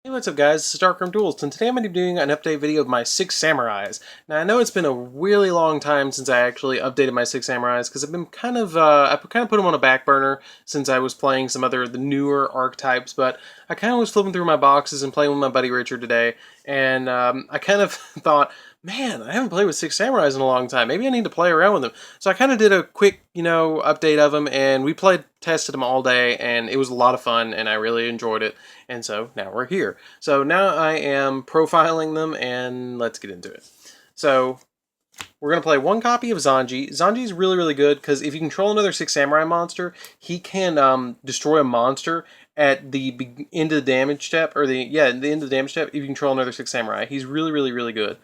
Hey, what's up guys, this is DarkArmedDuelist, and today I'm going to be doing an update video of my 6 Samurais. Now I know it's been a really long time since I actually updated my 6 Samurais, because I've been I kind of put them on a back burner since I was playing some other, the newer archetypes, but I kind of was flipping through my boxes and playing with my buddy Richard today, and I kind of thought, man, I haven't played with 6 Samurais in a long time, maybe I need to play around with them. So I kind of did a quick, update of them, and we tested them all day, and it was a lot of fun, and I really enjoyed it. And so now we're here. So now I am profiling them, and let's get into it. So we're going to play one copy of Zanji. Zanji is really, really good because if you control another 6 Samurai monster, he can destroy a monster at the end of the damage step, or the end of the damage step if you control another 6 Samurai. He's really, really, really good.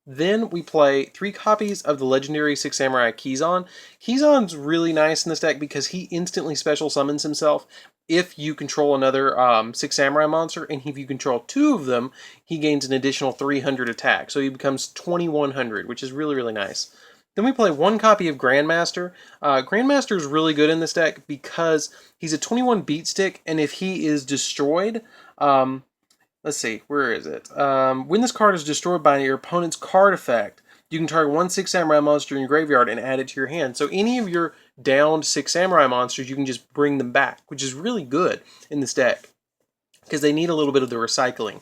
Then we play 3 copies of the legendary 6 Samurai Kizan. Kizan's really nice in this deck because he instantly special summons himself if you control another 6 Samurai monster, and if you control 2 of them, he gains an additional 300 attack. So he becomes 2100, which is really, really nice. Then we play 1 copy of Grandmaster. Grandmaster is really good in this deck because he's a 21 beat stick, and if he is destroyed, let's see, where is it? When this card is destroyed by your opponent's card effect, you can target 1 6 Samurai monster in your graveyard and add it to your hand. So any of your downed 6 Samurai monsters, you can just bring them back, which is really good in this deck because they need a little bit of the recycling.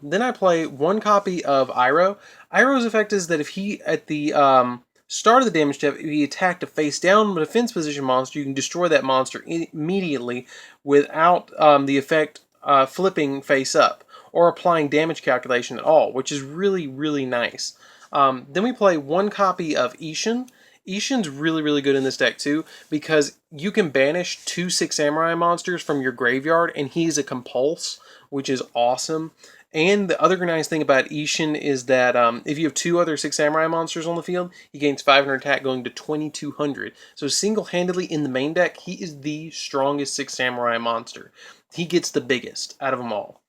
Then I play 1 copy of Iroh. Iroh's effect is that if he, at the start of the damage step, if he attacked a face down defense position monster, you can destroy that monster immediately without the effect flipping face up or applying damage calculation at all, which is really, really nice. Then we play 1 copy of Ishin. Ishin's really, really good in this deck too, because you can banish 2 6 Samurai monsters from your graveyard, and he's a compulse, which is awesome. And the other nice thing about Ishin is that if you have 2 other 6 Samurai monsters on the field, he gains 500 attack going to 2200. So single-handedly in the main deck, he is the strongest 6 Samurai monster. He gets the biggest out of them all.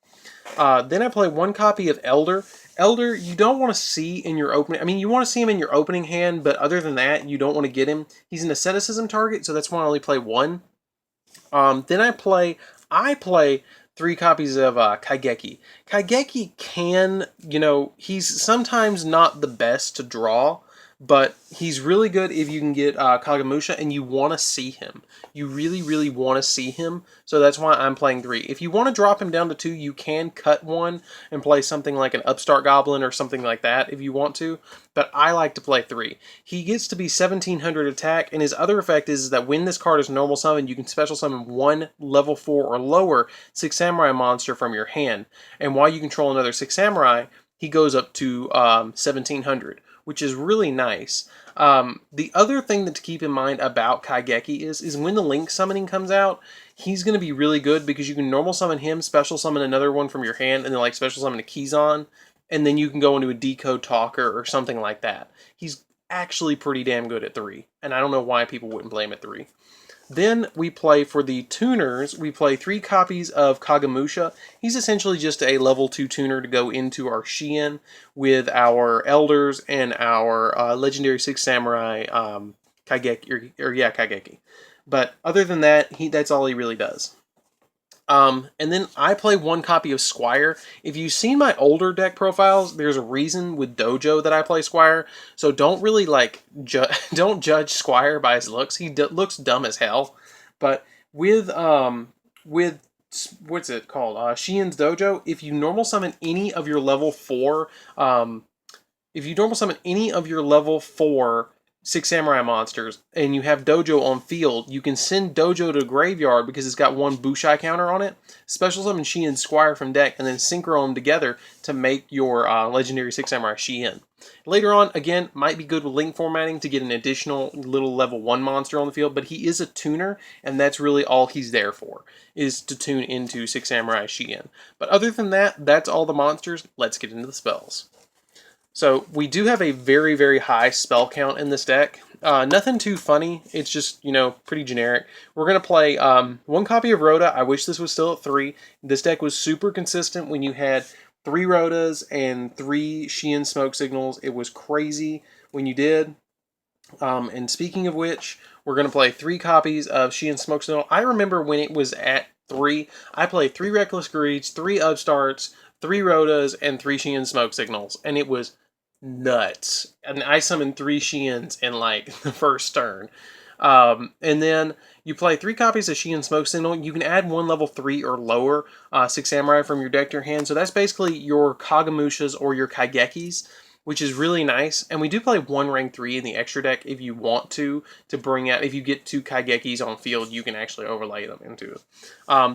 Then I play 1 copy of Elder. Elder, you don't want to see in your opening... I mean, you want to see him in your opening hand, but other than that, you don't want to get him. He's an asceticism target, so that's why I only play 1. Then I play 3 copies of Kaigeki. Kaigeki can, he's sometimes not the best to draw, but he's really good if you can get Kagemusha and you want to see him. You really, really want to see him, so that's why I'm playing 3. If you want to drop him down to 2, you can cut 1 and play something like an Upstart Goblin or something like that if you want to, but I like to play 3. He gets to be 1700 attack, and his other effect is that when this card is normal summoned, you can special summon 1 level 4 or lower 6 Samurai monster from your hand, and while you control another 6 Samurai, he goes up to 1700. Which is really nice. The other thing that to keep in mind about Kaigeki is when the Link summoning comes out, he's going to be really good because you can normal summon him, special summon another one from your hand, and then like special summon a Kizan, and then you can go into a Decode Talker or something like that. He's actually pretty damn good at 3, and I don't know why people wouldn't play him at 3. Then we play, for the tuners, we play 3 copies of Kagemusha. He's essentially just a level 2 tuner to go into our Shien with our Elders and our legendary 6 Samurai Kaigeki, Kaigeki. But other than that, that's all he really does. And then I play 1 copy of Squire. If you've seen my older deck profiles, there's a reason with Dojo that I play Squire. So don't really don't judge Squire by his looks. He looks dumb as hell. But with what's it called? Shien's Dojo. If you normal summon any of your level 4, if you normal summon any of your level 4 6 Samurai monsters, and you have Dojo on field, you can send Dojo to graveyard because it's got 1 Bushai counter on it, special summon Shien and Squire from deck, and then synchro them together to make your legendary 6 Samurai Shien. Later on, again, might be good with link formatting to get an additional little level 1 monster on the field, but he is a tuner, and that's really all he's there for, is to tune into 6 Samurai Shien. But other than that, that's all the monsters. Let's get into the spells. So we do have a very, very high spell count in this deck. Nothing too funny. It's just, pretty generic. We're going to play 1 copy of Rhoda. I wish this was still at 3. This deck was super consistent when you had 3 Rhodas and 3 Shien Smoke Signals. It was crazy when you did. And speaking of which, we're going to play 3 copies of Shien Smoke Signal. I remember when it was at 3. I play 3 Reckless Greeds, 3 Upstarts, 3 Rotas, and 3 Sheehan Smoke Signals, and it was nuts. And I summoned 3 Sheehans in like the first turn. And then you play 3 copies of Sheehan Smoke Signal. You can add 1 level 3 or lower 6 Samurai from your deck to your hand. So that's basically your Kagamushas or your Kaigekis, which is really nice. And we do play 1 rank 3 in the extra deck if you want to bring out, if you get 2 Kaigekis on field, you can actually overlay them into it.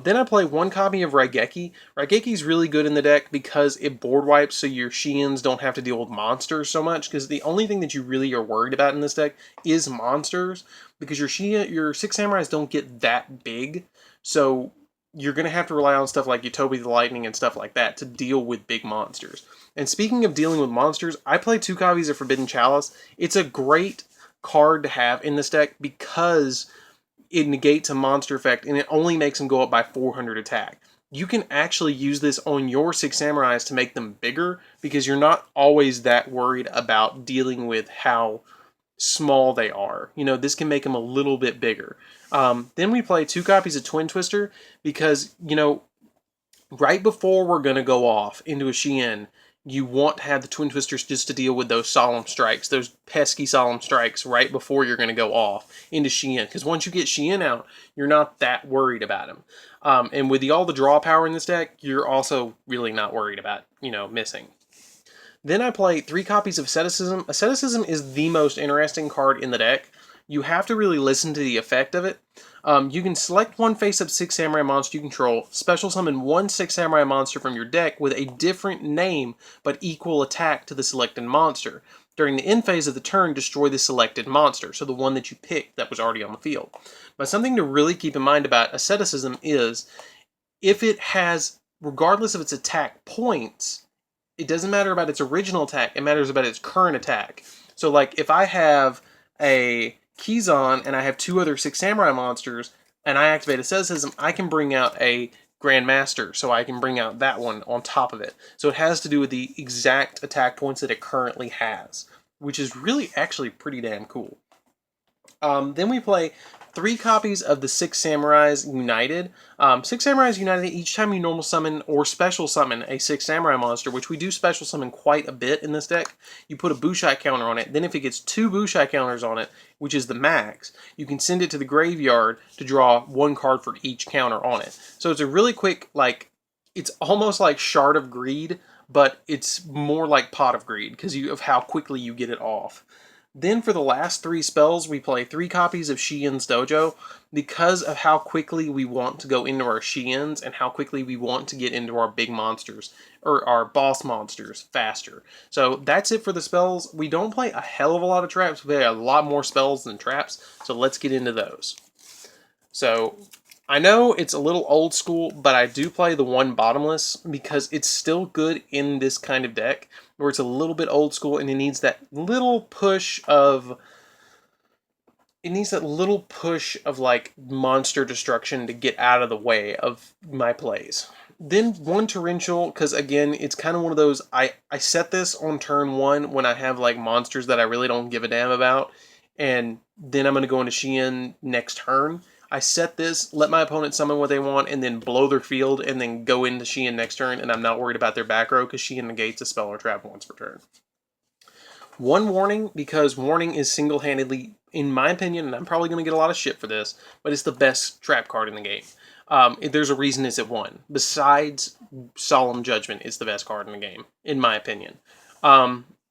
Then I play 1 copy of Raigeki. Raigeki is really good in the deck because it board wipes, so your Sheehans don't have to deal with monsters so much, because the only thing that you really are worried about in this deck is monsters, because your 6 Samurais don't get that big, so you're going to have to rely on stuff like Utobi the Lightning and stuff like that to deal with big monsters. And speaking of dealing with monsters, I play 2 copies of Forbidden Chalice. It's a great card to have in this deck because it negates a monster effect and it only makes them go up by 400 attack. You can actually use this on your 6 Samurais to make them bigger because you're not always that worried about dealing with how small they are. You know, this can make them a little bit bigger. Then we play 2 copies of Twin Twister because, you know, right before we're going to go off into a Sheehan, you want to have the Twin Twisters just to deal with those solemn strikes, those pesky solemn strikes right before you're going to go off into Sheehan. Because once you get Sheehan out, you're not that worried about him. And with all the draw power in this deck, you're also really not worried about, you know, missing. Then I play 3 copies of Asceticism. Asceticism is the most interesting card in the deck. You have to really listen to the effect of it. You can select 1 face-up 6 Samurai monster you control, special summon 1 6 Samurai monster from your deck with a different name but equal attack to the selected monster. During the end phase of the turn, destroy the selected monster, so the one that you picked that was already on the field. But something to really keep in mind about Asceticism is, if it has, regardless of its attack points, it doesn't matter about its original attack, it matters about its current attack. So like, if I have a Kizan and I have 2 other 6 Samurai monsters and I activate Asceticism, I can bring out a Grandmaster, so I can bring out that one on top of it. So it has to do with the exact attack points that it currently has, which is really actually pretty damn cool. Then we play 3 copies of the 6 Samurais United. 6 Samurais United, each time you normal summon or special summon a 6 Samurai monster, which we do special summon quite a bit in this deck, you put a Bushai counter on it. Then if it gets 2 Bushai counters on it, which is the max, you can send it to the graveyard to draw 1 card for each counter on it. So it's a really quick, like, it's almost like Shard of Greed, but it's more like Pot of Greed because of how quickly you get it off. Then for the last 3 spells, we play 3 copies of Sheehan's Dojo because of how quickly we want to go into our Sheehans and how quickly we want to get into our big monsters, or our boss monsters, faster. So that's it for the spells. We don't play a hell of a lot of traps. We play a lot more spells than traps, so let's get into those. So I know it's a little old school, but I do play the 1 bottomless because it's still good in this kind of deck, where it's a little bit old school and it needs that little push of like monster destruction to get out of the way of my plays. Then 1 torrential, because again, it's kind of one of those, I set this on turn 1 when I have like monsters that I really don't give a damn about, and then I'm going to go into Sheehan next turn. I set this, let my opponent summon what they want, and then blow their field, and then go into Sheehan next turn, and I'm not worried about their back row, because Sheehan negates a spell or trap once per turn. 1 warning, because warning is single-handedly, in my opinion, and I'm probably going to get a lot of shit for this, but it's the best trap card in the game. There's a reason it's at 1. Besides Solemn Judgment, it's the best card in the game, in my opinion.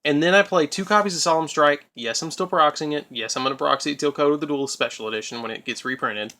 And then I play 2 copies of Solemn Strike. Yes, I'm still proxying it. Yes, I'm going to proxy it till Code of the Duelist Special Edition when it gets reprinted.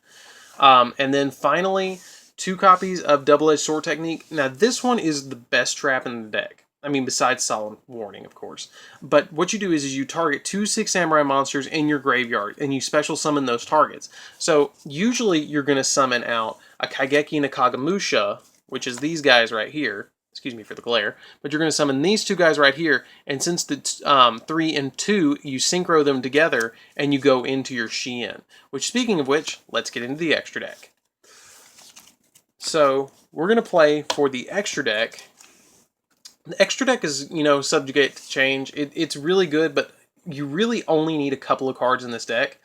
And then finally, 2 copies of Double-Edged Sword Technique. Now, this one is the best trap in the deck. I mean, besides Solemn Warning, of course. But what you do is you target 2 6 Samurai monsters in your graveyard, and you special summon those targets. So, usually you're going to summon out a Kaigeki and a Kagamusha, which is these guys right here. Excuse me for the glare, but you're going to summon these 2 guys right here, and since the 3 and 2, you synchro them together, and you go into your Sheehan. Which, speaking of which, let's get into the extra deck. So, we're going to play for the extra deck. The extra deck is, you know, subjugate to change. It's really good, but you really only need a couple of cards in this deck.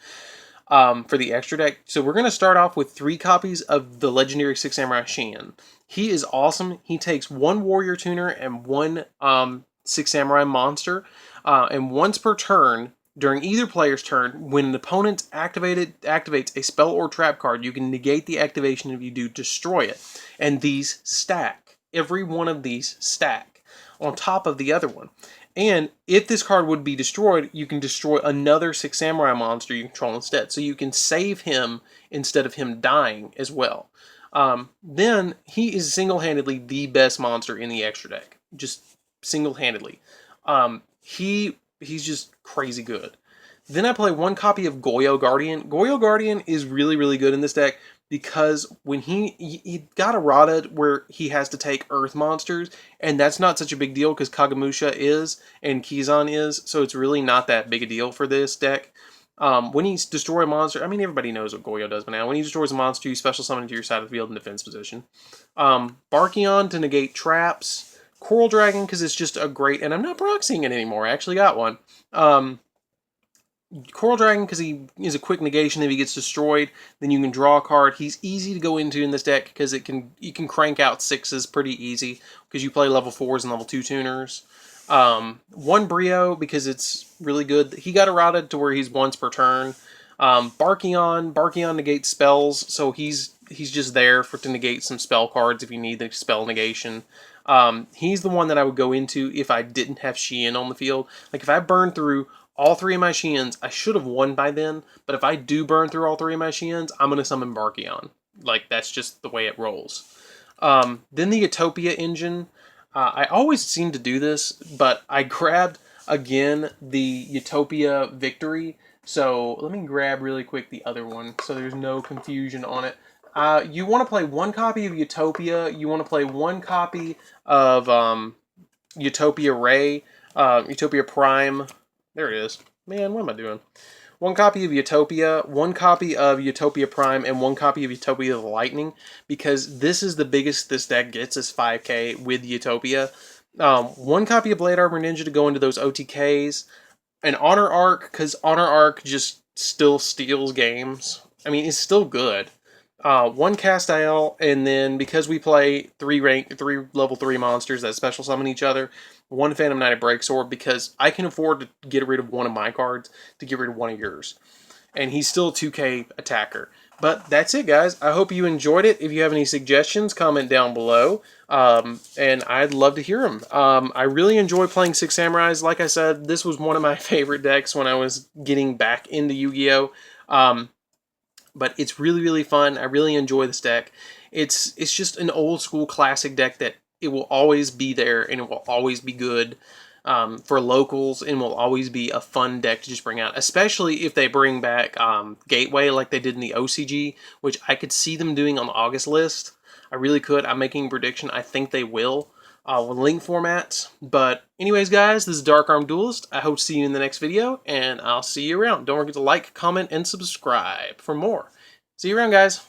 for the extra deck. So we're going to start off with 3 copies of the legendary Six Samurai Shan. He is awesome. He takes 1 Warrior Tuner and 1 Six Samurai monster. And once per turn, during either player's turn, when an opponent activates a spell or trap card, you can negate the activation if you do destroy it. And these stack. Every one of these stack on top of the other one. And if this card would be destroyed, you can destroy another Six Samurai monster you control instead. So you can save him instead of him dying as well. Then he is single-handedly the best monster in the extra deck. Just single-handedly. He's just crazy good. Then I play 1 copy of Yugioh Guardian. Yugioh Guardian is really, really good in this deck because when he got errata where he has to take Earth monsters, and that's not such a big deal because Kagemusha is and Kizan is, so it's really not that big a deal for this deck. When he destroys a monster, I mean, everybody knows what Yugioh does by now. When he destroys a monster, you special summon to your side of the field in defense position. Barkion to negate traps. Coral Dragon because it's just a great, and I'm not proxying it anymore. I actually got one. Coral Dragon because he is a quick negation if he gets destroyed. Then you can draw a card. He's easy to go into in this deck because you can crank out 6s pretty easy because you play level 4s and level 2 tuners. 1 Brio because it's really good. He got errata to where he's once per turn. Barkion negates spells, so he's just there to negate some spell cards if you need the spell negation. He's the one that I would go into if I didn't have Xian on the field. Like if I burned through all 3 of my Xians, I should have won by then, but if I do burn through all 3 of my Xians, I'm going to summon Barkion. Like, that's just the way it rolls. Then the Utopia engine. I always seem to do this, but I grabbed, again, the Utopia Victory. So, let me grab really quick the other one so there's no confusion on it. You want to play 1 copy of Utopia. You want to play 1 copy of Utopia Ray, Utopia Prime. There it is. Man, what am I doing? 1 copy of Utopia, 1 copy of Utopia Prime, and 1 copy of Utopia the Lightning, because this is the biggest this deck gets is 5k with Utopia. 1 copy of Blade Armor Ninja to go into those OTKs. An Honor Arc, because Honor Arc just still steals games. I mean, it's still good. 1 Castiel, and then because we play 3 level 3 monsters that special summon each other, 1 Phantom Knight of Breaksword, because I can afford to get rid of 1 of my cards to get rid of 1 of yours. And he's still a 2k attacker. But that's it, guys. I hope you enjoyed it. If you have any suggestions, comment down below. And I'd love to hear them. I really enjoy playing Six Samurais. Like I said, this was one of my favorite decks when I was getting back into Yu-Gi-Oh! But it's really, really fun. I really enjoy this deck. It's just an old school classic deck that it will always be there and it will always be good for locals and will always be a fun deck to just bring out, especially if they bring back Gateway like they did in the OCG, which I could see them doing on the August list. I really could. I'm making a prediction. I think they will with link formats. But anyways, guys, this is DarkArmedDuelist. I hope to see you in the next video, and I'll see you around. Don't forget to like, comment, and subscribe for more. See you around, guys.